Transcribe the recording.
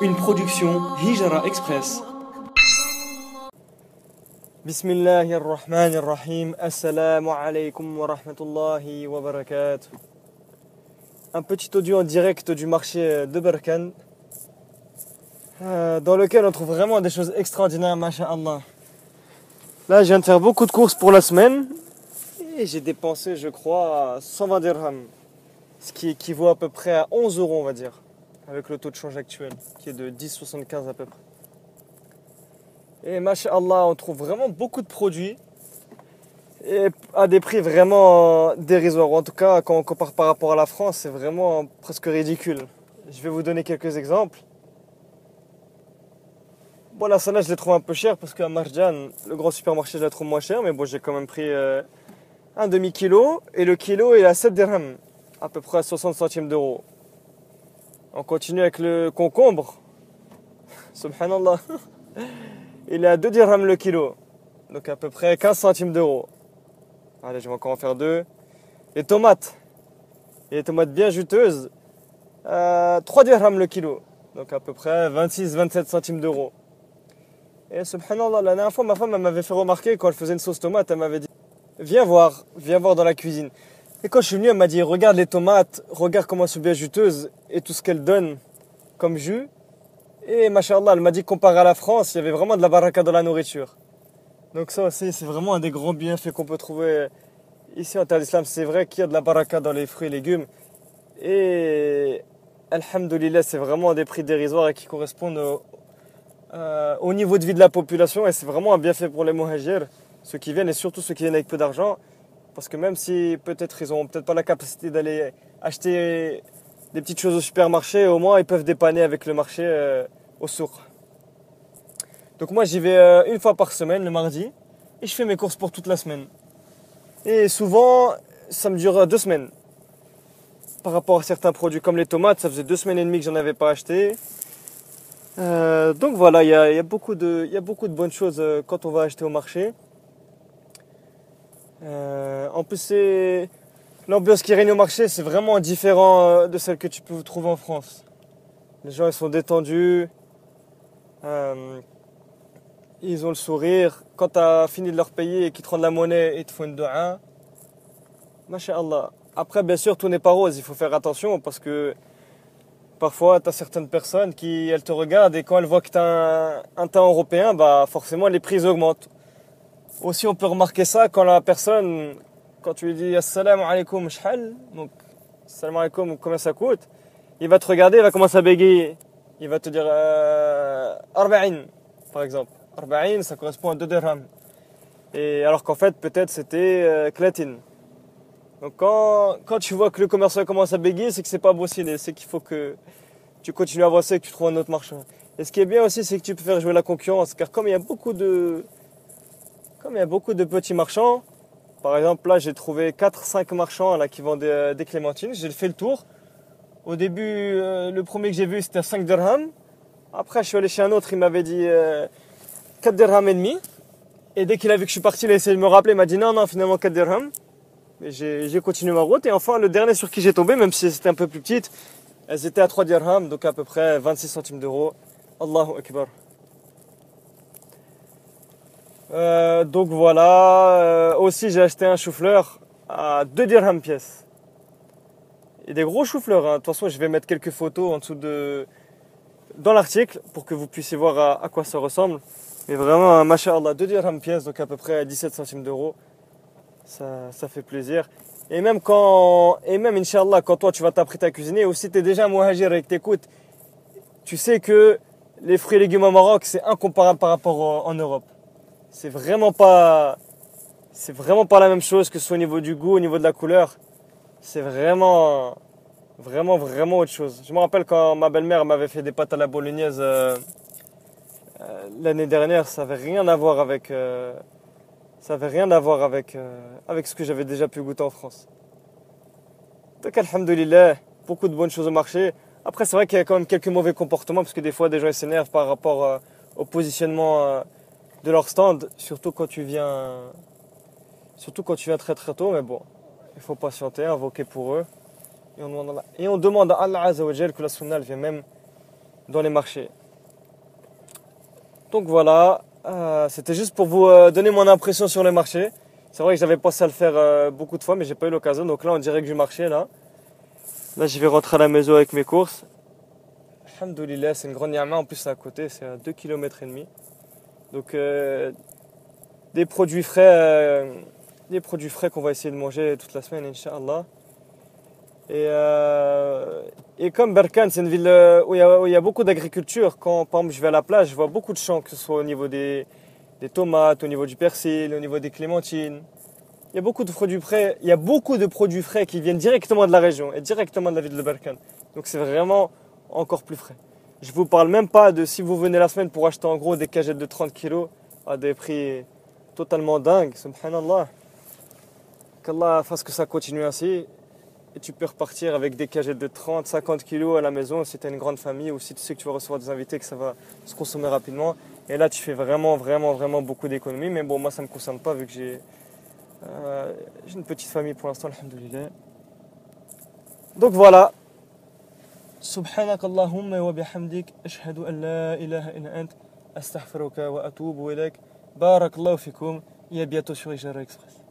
Une production Hijra Express. Bismillahirrahmanirrahim. Assalamu alaikum wa rahmatullahi wa barakatuh. Un petit audio en direct du marché de Berkane, dans lequel on trouve vraiment des choses extraordinaires, masha'Allah. Là, je viens de faire beaucoup de courses pour la semaine et j'ai dépensé, je crois, 120 dirhams, ce qui équivaut à peu près à 11 euros, on va dire, avec le taux de change actuel, qui est de 10,75 à peu près. Et masha'Allah, on trouve vraiment beaucoup de produits et à des prix vraiment dérisoires. En tout cas, quand on compare par rapport à la France, c'est vraiment presque ridicule. Je vais vous donner quelques exemples. Bon, la salade, je l'ai trouvé un peu chère parce qu'à Marjan, le grand supermarché, je la trouve moins chère. Mais bon, j'ai quand même pris un demi-kilo. Et le kilo est à 7 dirhams, à peu près à 60 centimes d'euros. On continue avec le concombre. Subhanallah. Il est à 2 dirhams le kilo. Donc à peu près 15 centimes d'euros. Allez, je vais encore en faire deux. Les tomates. Et les tomates bien juteuses. 3 dirhams le kilo. Donc à peu près 26-27 centimes d'euros. Et subhanallah, la dernière fois, ma femme elle m'avait fait remarquer, quand elle faisait une sauce tomate, elle m'avait dit viens voir dans la cuisine. Et quand je suis venu, elle m'a dit regarde les tomates, regarde comment elles sont bien juteuses et tout ce qu'elles donnent comme jus. Et mashallah, elle m'a dit comparé à la France, il y avait vraiment de la baraka dans la nourriture. Donc ça aussi, c'est vraiment un des grands bienfaits qu'on peut trouver ici en terre d'islam. C'est vrai qu'il y a de la baraka dans les fruits et légumes. Et alhamdoulilah, c'est vraiment des prix dérisoires et qui correspondent au niveau de vie de la population. Et c'est vraiment un bienfait pour les muhajirs, ceux qui viennent et surtout ceux qui viennent avec peu d'argent. Parce que même si peut-être ils n'ont peut-être pas la capacité d'aller acheter des petites choses au supermarché, au moins ils peuvent dépanner avec le marché au souk. Donc moi j'y vais une fois par semaine, le mardi, et je fais mes courses pour toute la semaine. Et souvent, ça me dure 2 semaines. Par rapport à certains produits comme les tomates, ça faisait 2 semaines et demie que j'en avais pas acheté. Donc voilà, il y a beaucoup de bonnes choses quand on va acheter au marché. En plus, l'ambiance qui règne au marché, c'est vraiment différent de celle que tu peux trouver en France. Les gens ils sont détendus. Ils ont le sourire. Quand tu as fini de leur payer et qu'ils te rendent la monnaie, ils te font une dua. Masha'Allah. Après, bien sûr, tout n'est pas rose. Il faut faire attention parce que parfois, tu as certaines personnes qui elles te regardent et quand elles voient que tu as un teint européen, bah, forcément, les prix augmentent. Aussi, on peut remarquer ça quand la personne, quand tu lui dis Assalamu alaikum, shhal, donc Assalamu alaikum, combien ça coûte, il va te regarder, il va commencer à bégayer. Il va te dire Arba'in, par exemple. Arba'in, ça correspond à 2 dirhams. Et alors qu'en fait, peut-être c'était Klatin. Donc quand tu vois que le commerçant commence à bégayer, c'est que c'est pas bon signe. C'est qu'il faut que tu continues à avancer et que tu trouves un autre marchand. Et ce qui est bien aussi, c'est que tu peux faire jouer la concurrence. Car comme il y a beaucoup de petits marchands, par exemple là j'ai trouvé 4-5 marchands là, qui vendaient des clémentines. J'ai fait le tour. Au début, le premier que j'ai vu c'était à 5 dirhams. Après je suis allé chez un autre, il m'avait dit 4 dirhams et demi. Et dès qu'il a vu que je suis parti, il a essayé de me rappeler, il m'a dit non, finalement 4 dirhams. Mais j'ai continué ma route. Et enfin, le dernier sur qui j'ai tombé, même si c'était un peu plus petite, elles étaient à 3 dirhams, donc à peu près 26 centimes d'euros. Allahu Akbar. Donc voilà. Aussi, j'ai acheté un chou-fleur à 2 dirhams pièce. Et des gros chou-fleurs. De toute façon, je vais mettre quelques photos en dessous dans l'article pour que vous puissiez voir à quoi ça ressemble. Mais vraiment, masha'Allah, 2 dirhams pièce, donc à peu près 17 centimes d'euros. Ça fait plaisir. Et même Inch'Allah, quand toi tu vas t'apprêter à cuisiner, ou si tu es déjà un muhajir et que t'écoutes, tu sais que les fruits et légumes au Maroc, c'est incomparable par rapport en Europe. C'est vraiment pas la même chose, que ce soit au niveau du goût, au niveau de la couleur. C'est vraiment autre chose. Je me rappelle quand ma belle-mère m'avait fait des pâtes à la bolognaise l'année dernière, ça avait rien à voir avec avec ce que j'avais déjà pu goûter en France. Donc alhamdoulilah, beaucoup de bonnes choses au marché. Après c'est vrai qu'il y a quand même quelques mauvais comportements parce que des fois des gens s'énervent par rapport au positionnement de leur stand, surtout quand tu viens très très tôt, mais bon, il faut patienter, invoquer pour eux. Et on demande à Allah Azza wa Jal que la sunna elle vient même dans les marchés. Donc voilà, c'était juste pour vous donner mon impression sur les marchés. C'est vrai que j'avais pensé à le faire beaucoup de fois, mais j'ai pas eu l'occasion. Donc là, en direct du marché, là, je vais rentrer à la maison avec mes courses. Alhamdoulilah, c'est une grande ni'ma. En plus, c'est à côté, c'est à 2,5 km. Donc des produits frais qu'on va essayer de manger toute la semaine, Inch'Allah. Et comme Berkane, c'est une ville où il y a beaucoup d'agriculture. Quand par exemple, je vais à la plage, je vois beaucoup de champs, que ce soit au niveau des tomates, au niveau du persil, au niveau des clémentines. Il y a beaucoup de produits frais. Il y a beaucoup de produits frais qui viennent directement de la région et directement de la ville de Berkane. Donc c'est vraiment encore plus frais. Je vous parle même pas de si vous venez la semaine pour acheter en gros des cagettes de 30 kilos à des prix totalement dingues. Subhanallah. Qu'Allah fasse que ça continue ainsi. Et tu peux repartir avec des cagettes de 30, 50 kilos à la maison si tu as une grande famille ou si tu sais que tu vas recevoir des invités, que ça va se consommer rapidement. Et là, tu fais vraiment beaucoup d'économies. Mais bon, moi, ça ne me concerne pas vu que j'ai une petite famille pour l'instant, alhamdoulilah. Donc voilà. سبحانك اللهم وبحمدك أشهد أن لا إله إلا أنت أستغفرك وأتوب إليك بارك الله فيكم et à bientôt sur Hijra Express.